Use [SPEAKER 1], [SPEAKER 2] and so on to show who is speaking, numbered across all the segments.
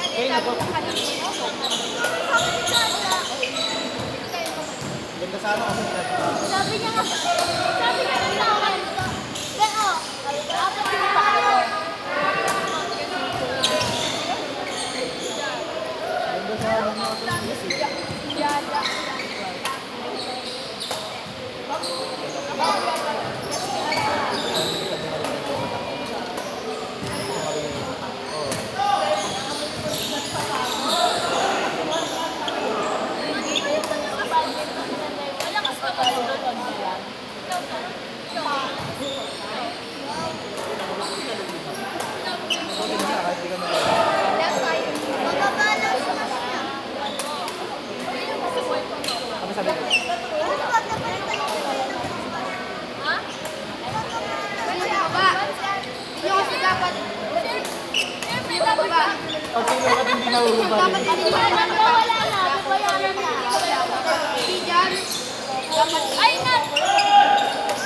[SPEAKER 1] Kaya na po. Ganda sana kasi.
[SPEAKER 2] Sabi niya nga sa akin. Pero, apat sila pa kayo.
[SPEAKER 1] Ganda sana mga music.
[SPEAKER 2] Yada.
[SPEAKER 1] Ano sabi ko? Pag sinukat hindi nahuhubarin.
[SPEAKER 2] Ay na!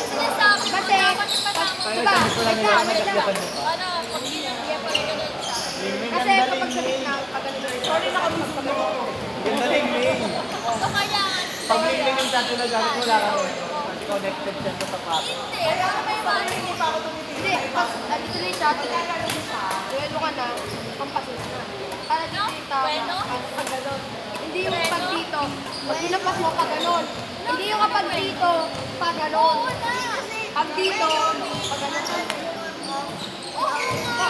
[SPEAKER 2] Sinasabi ko dapat ipatapos.
[SPEAKER 1] Kaya sabi ko lang nila, nagkakyapan mo.
[SPEAKER 2] Ano, pag hindi pa rin ganun siya.
[SPEAKER 1] Kasi kapag sabi na,
[SPEAKER 3] Sorry na kami sa mga.
[SPEAKER 1] ganda ling-ling.
[SPEAKER 2] So kaya,
[SPEAKER 1] Pag ling-ling yung tattoo na gamit mo, wala kang connected siya sa sapato.
[SPEAKER 2] hindi. Ano may mali? Hindi pa ako tumitigil.
[SPEAKER 3] Hindi, pag dito na yung shot, duelo ka na, pampasin na. Para dito yung tama,
[SPEAKER 2] Bueno?
[SPEAKER 3] pag gano'n. Hindi yung pag dito, pag nilapas mo pag gano'n. Hindi yung kapag dito, pag gano'n. Pag dito, pag gano'n.
[SPEAKER 2] Oo nga.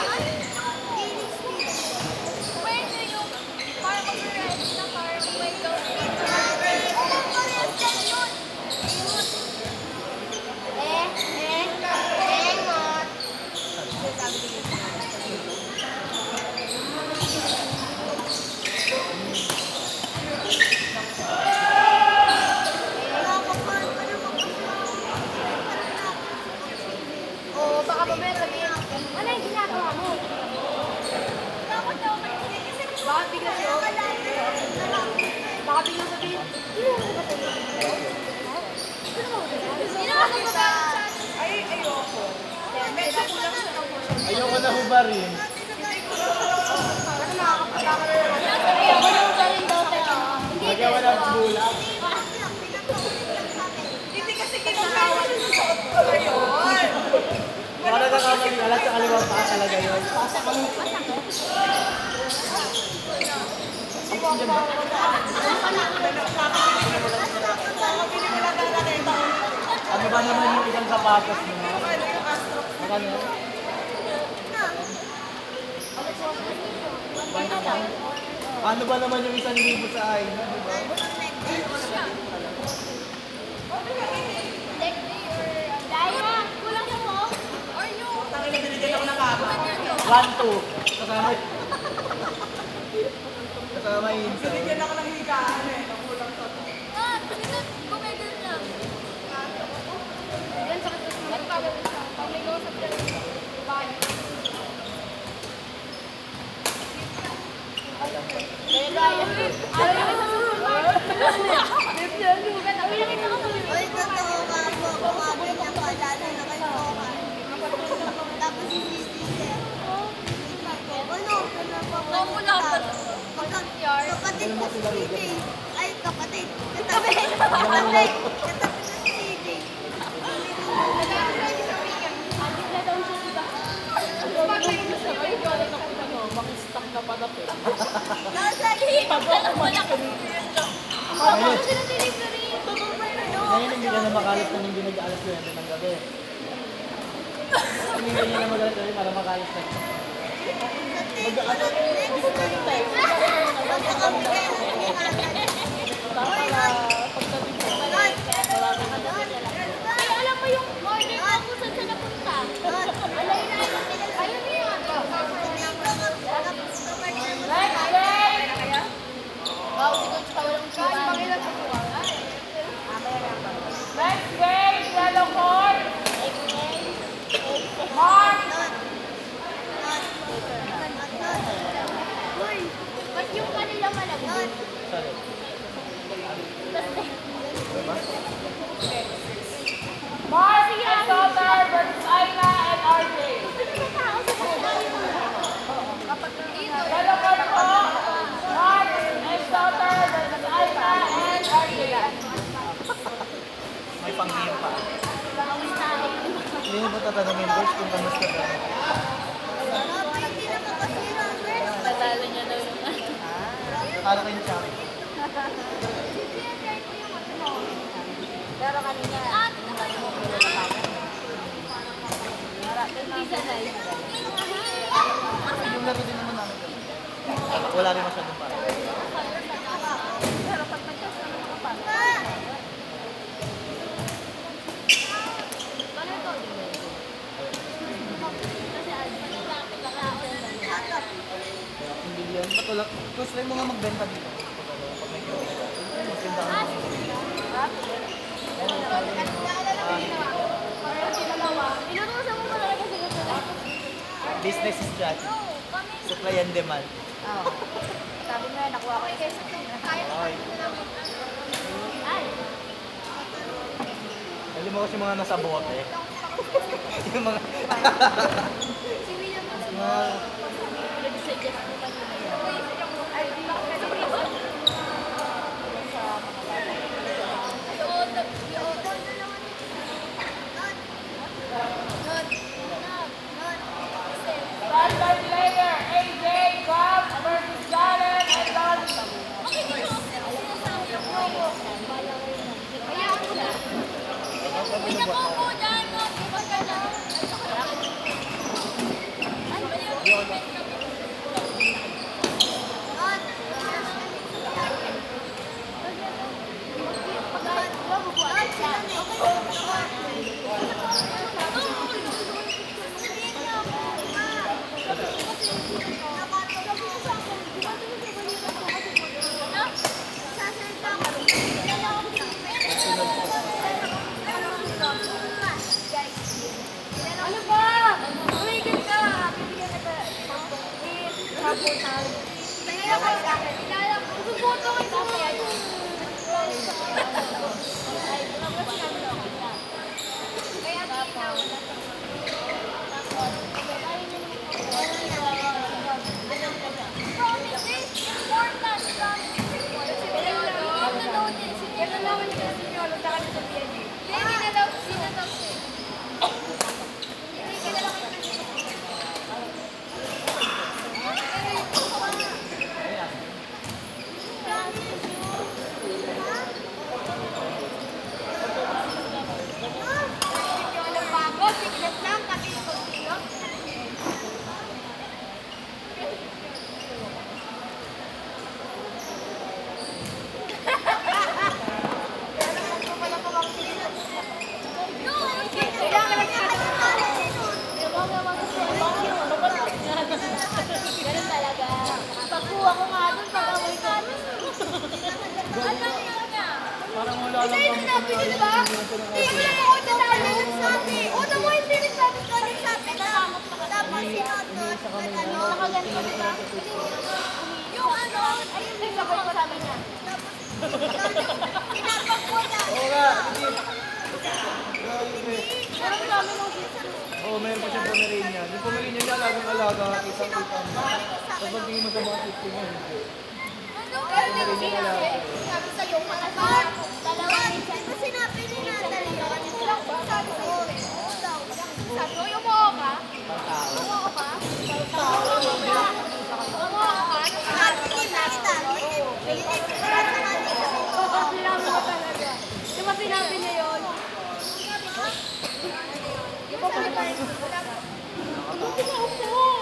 [SPEAKER 2] Pwede yung parang mag-red na parang may gawin. Oo, parehas lang yun.
[SPEAKER 3] Oo, baka mamaya sabihin, ano yung ginagawa mo?
[SPEAKER 2] Dapat daw makinig kasi
[SPEAKER 3] Baka bigla siya, baka bigla sabihin, hindi mo ba sa'yo?
[SPEAKER 2] hindi naman ako magalit sa
[SPEAKER 3] Ay, ayoko. Medyo kulang siya ng puso.
[SPEAKER 1] Ayoko na hubarin.
[SPEAKER 3] Ano nakakapagka ka na naman?
[SPEAKER 2] Sabi ako nung galing daw pero
[SPEAKER 1] Kaya walang bulak.
[SPEAKER 3] Hindi kasi kinakawa siya sa suot ko ngayon.
[SPEAKER 1] Baka nagkakamali alat sa kaliwang paa talaga yun. Ano ba naman yung isang sapatos mo? Magkano? Ano ba naman yung 1,000 sa akin? Di ba?
[SPEAKER 2] Daya, kulang ka mo? Or yung...
[SPEAKER 3] Tangina, binigyan ako ng kaba.
[SPEAKER 1] 1,200. Kasama yun. Kasama yun.
[SPEAKER 3] Binigyan ako ng higaan eh. Nakulang to.
[SPEAKER 2] Ah, sino gumagano na?
[SPEAKER 3] Yan, sakit ko sa mga pag may kausap dyan. Bakit?
[SPEAKER 4] Uy, totoo ka po. Kumabi niya pa, lalo na kay Coca. Tapos si Sisi. Ano?
[SPEAKER 2] Namula pa.
[SPEAKER 4] Kapatid ko si CJ. Ay, kapatid. Katabi. Katabi. Katabi ko si CJ. Nasa
[SPEAKER 1] Ngayon,
[SPEAKER 2] Sila delivery.
[SPEAKER 1] ngayon hindi ka na makalat na hindi nag-aalas ko yan ng gabi. Hindi ka na magalat na para makalas na. Mag-ano?
[SPEAKER 4] Magkakamigay ng ingatan.
[SPEAKER 1] Tama na pagdating ko.
[SPEAKER 2] Ay, alam mo yung order ko kung saan siya napunta. Alay na yun. Ayun yun.
[SPEAKER 3] Wow, siguro sa walang chika. Pangilan sa tuwa. Next game, yellow court. Mark!
[SPEAKER 2] Uy, ba't yung kanila malagod?
[SPEAKER 1] Sorry.
[SPEAKER 2] Tapos
[SPEAKER 1] para kayo Chami.
[SPEAKER 3] Pero kanina, hindi sanay.
[SPEAKER 1] Yung laro din naman namin. Wala rin masyadong para.
[SPEAKER 3] Pero pag nagkas na mga pa. Paano ito?
[SPEAKER 1] Hindi yan. Patulak. Tapos try mo nga magbenta dito. Pag may kilo. Maganda ka.
[SPEAKER 3] Inutusan mo pala kasi
[SPEAKER 1] Business strategy. Supply and demand.
[SPEAKER 3] Oo. Sabi mo yan, nakuha ko.
[SPEAKER 1] Okay.
[SPEAKER 3] Ay.
[SPEAKER 1] Alam mo kasi mga nasa bote. Yung mga...
[SPEAKER 3] Si William kasi
[SPEAKER 1] mga...
[SPEAKER 3] nag-suggest mo kanina yan. Ay, di ba kasi reason? Sa mga bata.
[SPEAKER 2] Standard player, AJ, Bob versus Galen and Don.
[SPEAKER 3] Hayaan mo na. Ano ba? Tumigil ka! Bibigyan kita. Sabutan. Kaya ka sa akin. Susubuto ko sa akin. Ay, lumabas ka na. Kaya tinawag na ito. Promise is important. Ganun naman siya si Piolo sa kanya sa PNG. Hindi na daw sinataw siya. Hindi ka na lang Piolo bago, tignan lang, kasi yung pagpilo. Kailangan lang siya. Ganun talaga. Pagkuha ko nga doon, pag-away ka.
[SPEAKER 1] Parang wala lang
[SPEAKER 3] Sa'yo sinabi niyo, di ba? Hindi mo lang ako tatalo ng sabi. O, mo hindi nagsabi ko ng sabi na. Tapos sinutot. Nakaganto, di ba? Yung ano, ayun, nagsabay ko sabi niya. Sinabak ko na.
[SPEAKER 1] Oo nga. Hindi.
[SPEAKER 3] Parang kami nung
[SPEAKER 1] Oo, meron pa siyang Pomeranian. Yung Pomeranian niya, alagang-alaga. Kitang-kita mo. Tapos pag tingin mo sa mga tip niya, hindi.
[SPEAKER 3] Pero di ko sinabi. Sabi sa'yo, malabar. Dalawang minsan.
[SPEAKER 4] Ito sinabi ni Natalie yun.
[SPEAKER 3] Sabi sa'yo. Sabi ko, umuha ka?
[SPEAKER 1] Pang-tao.
[SPEAKER 3] Umuha ka? Umuha ka?
[SPEAKER 4] Sinabi ni Natalie.
[SPEAKER 3] Sinabi mo talaga. Di ba sinabi niya yun? Di ba sinabi niya?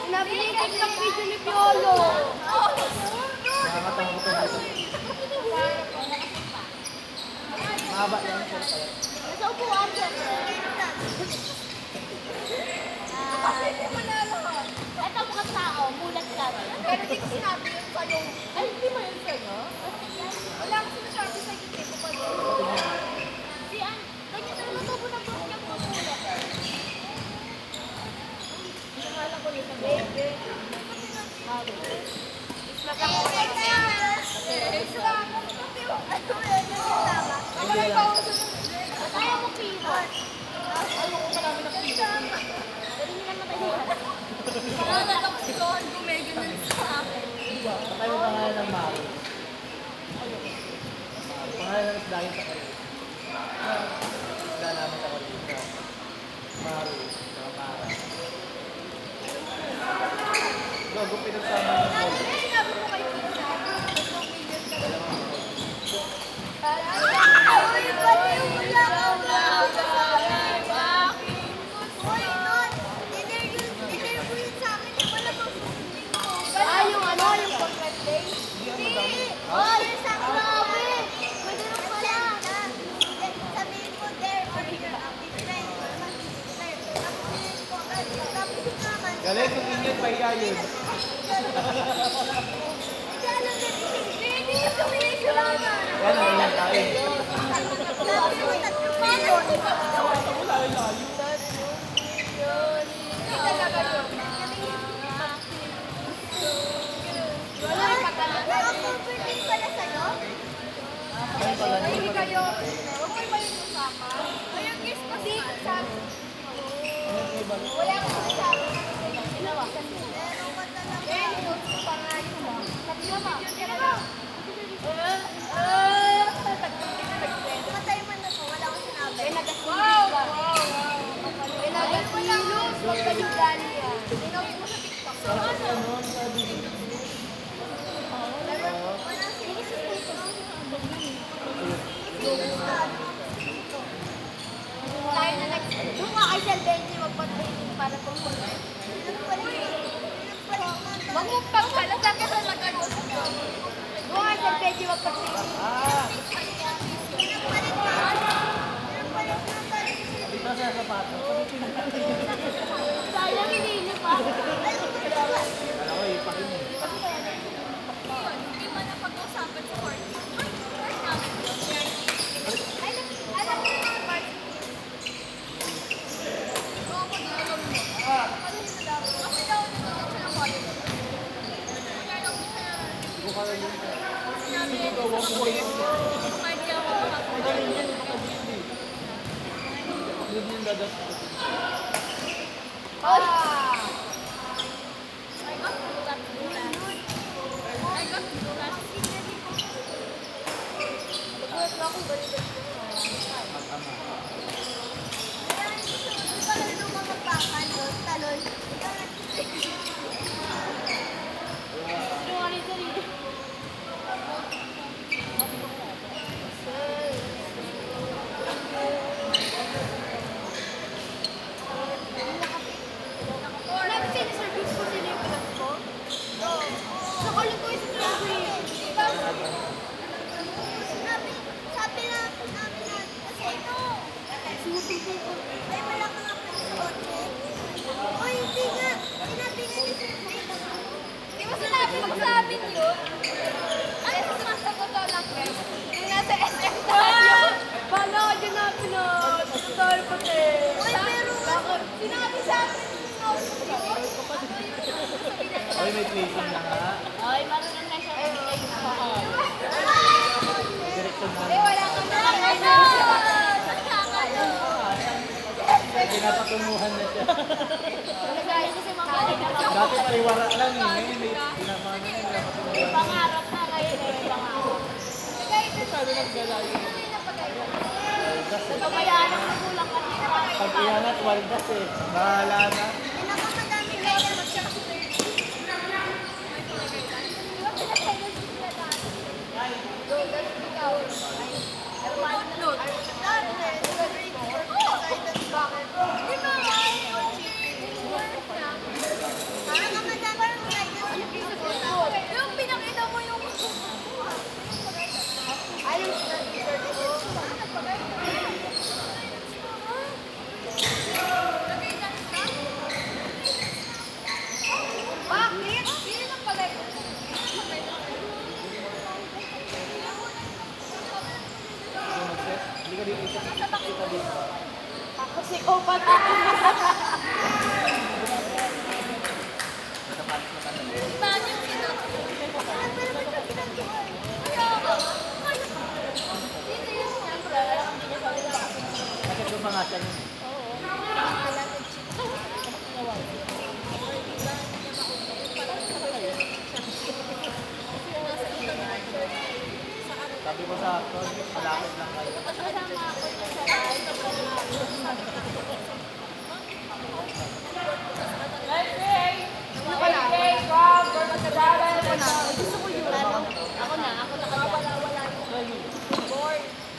[SPEAKER 3] Sinabi niya yung TikTok video ni Piolo.
[SPEAKER 1] Nakakatawa ko dito. Mahaba lang siya pala.
[SPEAKER 3] Nasa upuan siya. Ito mga tao, mulat ka. Pero di ko sinabi yun sa'yo. Ay, hindi mo yun sa'yo? Wala akong sinasabi sa hindi ko pa yun. Si Ann, ganyan na natubo na po niya po mulat. Nakala ko nito, baby. Isla ka mo. Isla ka mo. Ako lang pa ako sunod. Ayaw mo pino. Ayaw ko marami na pino. Pero hindi naman tayo. Parang nataksiyon, gumeganon sa akin.
[SPEAKER 1] Patay mo pangalan ng Mari. Pangalan ng isdahin sa kayo. Isda namin sa kayo. Mari. Saka Mara. Gago, pinagsama ng
[SPEAKER 3] Sinabi mo kay Pino.
[SPEAKER 1] Eh, kung ingat, pahiya yun.
[SPEAKER 2] Hindi, tumingin sila na.
[SPEAKER 1] Yan ang ilan tayo.
[SPEAKER 2] Hindi kayo. Huwag kayo usapan. Ayun, guys, kasi sabi. Wala akong sinasabi. Ginawa. Eh, notes ko pa nga yun ba? Sabi nga ba? Kaya ba? Wow! Eh, nagasilos. Huwag kayo gali yan. Tinotes mo sa TikTok. So, ano? Tayo na next. Doon nga kay Sel Benji magpa-training para po. Wag mo pagkala sa akin talaga doon. Doon nga Sel Benji magpa-training.
[SPEAKER 1] Dito sa sapato.
[SPEAKER 3] Sayang hindi pa.
[SPEAKER 1] Alam ko, ipakin eh.
[SPEAKER 2] Hindi man na pag-usapan sa party. Ay, alam mo na ang party. Oo, ako din alam mo. Ano yung madami? Kasi daw nanonood siya ng party. Kaya lang ko siya.
[SPEAKER 1] Hindi ko kaya yun.
[SPEAKER 2] Sinabi niya,
[SPEAKER 1] Ikaw, wag mo yun.
[SPEAKER 2] kumain niya ako
[SPEAKER 1] Ang galing yan, nakabili. Yun yung dadas ko.
[SPEAKER 2] Ah! Ay, gulat. Ay, gulat. Gulat na ako, balik-balik.
[SPEAKER 1] Mag-ama.
[SPEAKER 3] Sinungaling sarili.
[SPEAKER 2] Wala ba siya service ko sila yung pilas ko? Oo. Sa kulit ko yung service. Diba?
[SPEAKER 4] Sabi na namin na, kasi ito, sinusubo ko. Ay, wala ka nga pala sa kotse. O, hindi nga. Sinabi nga ni Sir Chris.
[SPEAKER 2] Di ba sinabi ko sa amin yun? Ano yung sumasagot daw lang, guys? Yung nasa SM tayo.
[SPEAKER 3] Bala ka dyan natin na. Tayo pati.
[SPEAKER 4] Uy, pero
[SPEAKER 2] Bakit? Sinabi sa amin yun.
[SPEAKER 1] Oy, may placing na nga.
[SPEAKER 3] Ay, marunong na siya.
[SPEAKER 1] Direktong na.
[SPEAKER 2] Eh, wala kang nakakano. Nakakano.
[SPEAKER 1] Pinapatunguhan na siya.
[SPEAKER 3] Nagaya kasi mga kanina.
[SPEAKER 1] Dati pariwara lang eh. Ngayon may pinapano na, pinapatunguhan.
[SPEAKER 3] Pangarap na ngayon eh. Pangarap.
[SPEAKER 1] Sabi ng galayo.
[SPEAKER 3] Napabayaan ang magulang kasi.
[SPEAKER 1] Pag iyangat, waldas eh. Bahala na.
[SPEAKER 4] pinakamadami kayo na
[SPEAKER 2] Yung pinakita mo yung bakit? Sino nang pagay?
[SPEAKER 1] Kung mag-set, hindi ka dito isa. Kita dito.
[SPEAKER 3] Ako si Kopat.
[SPEAKER 1] Nakapalis na ka na.
[SPEAKER 2] Paano yung Dito yun siyempre.
[SPEAKER 1] Kasi mga siya nun. Sabi ko sa actor, malapit lang kayo.
[SPEAKER 3] Kasama ako sa